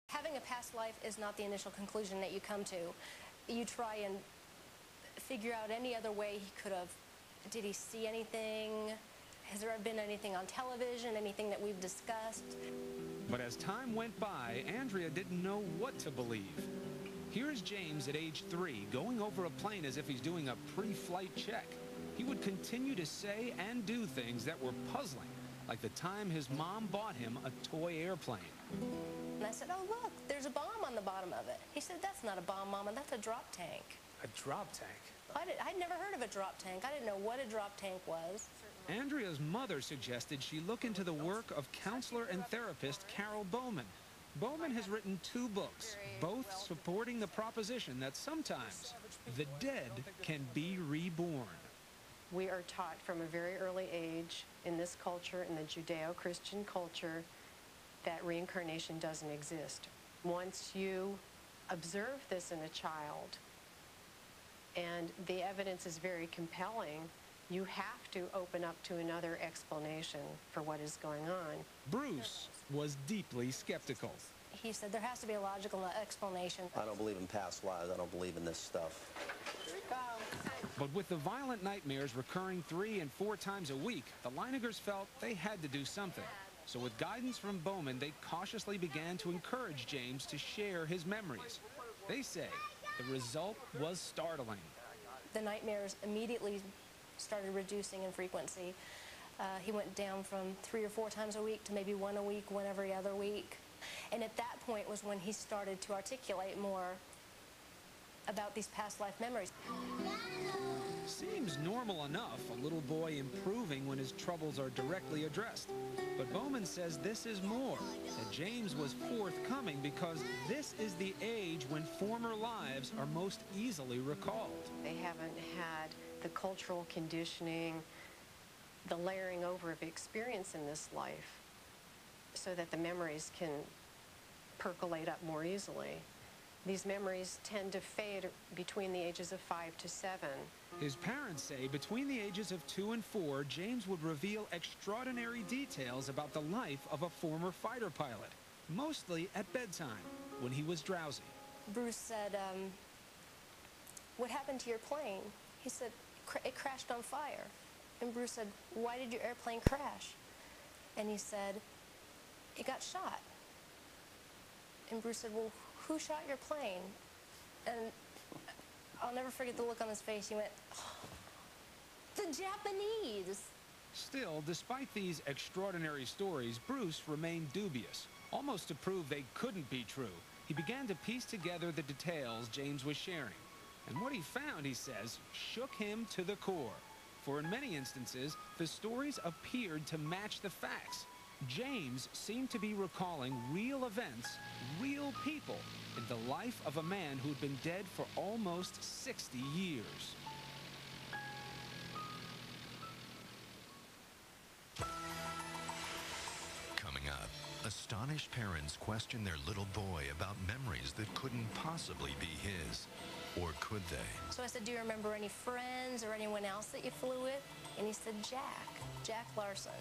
Having a past life is not the initial conclusion that you come to. You try and figure out any other way he could have. Did he see anything? Has there been anything on television, anything that we've discussed? But as time went by, Andrea didn't know what to believe. Here's James at age 3 going over a plane as if he's doing a pre-flight check. He would continue to say and do things that were puzzling, like the time his mom bought him a toy airplane. And I said, oh, look, there's a bomb on the bottom of it. He said, that's not a bomb, Mama, that's a drop tank. A drop tank? I'd never heard of a drop tank. I didn't know what a drop tank was. Andrea's mother suggested she look into the work of counselor and therapist Carol Bowman. Bowman has written 2 books, both supporting the proposition that sometimes the dead can be reborn. We are taught from a very early age in this culture, in the Judeo-Christian culture, that reincarnation doesn't exist. Once you observe this in a child, and the evidence is very compelling, you have to open up to another explanation for what is going on. Bruce was deeply skeptical. He said there has to be a logical explanation. I don't believe in past lives. I don't believe in this stuff. But with the violent nightmares recurring 3 and 4 times a week, the Leinigers felt they had to do something. So with guidance from Bowman, they cautiously began to encourage James to share his memories. They say the result was startling. The nightmares immediately started reducing in frequency. He went down from 3 or 4 times a week to maybe 1 a week, 1 every other week. And at that point was when he started to articulate more about these past life memories. Seems normal enough, a little boy improving when his troubles are directly addressed. But Bowman says this is more, that James was forthcoming because this is the age when former lives are most easily recalled. They haven't had the cultural conditioning, the layering over of experience in this life, so that the memories can percolate up more easily. These memories tend to fade between the ages of 5 to 7. His parents say between the ages of 2 and 4, James would reveal extraordinary details about the life of a former fighter pilot, mostly at bedtime, when he was drowsy. Bruce said, what happened to your plane? He said, it crashed on fire. And Bruce said, why did your airplane crash? And he said, it got shot. And Bruce said, well, who shot your plane? And I'll never forget the look on his face. He went, oh, the Japanese. Still, despite these extraordinary stories, Bruce remained dubious. Almost to prove they couldn't be true, he began to piece together the details James was sharing. And what he found, he says, shook him to the core. For in many instances, the stories appeared to match the facts. James seemed to be recalling real events, real people, in the life of a man who'd been dead for almost 60 years. Coming up, astonished parents question their little boy about memories that couldn't possibly be his. Or could they? So I said, do you remember any friends or anyone else that you flew with? And he said, Jack Larson.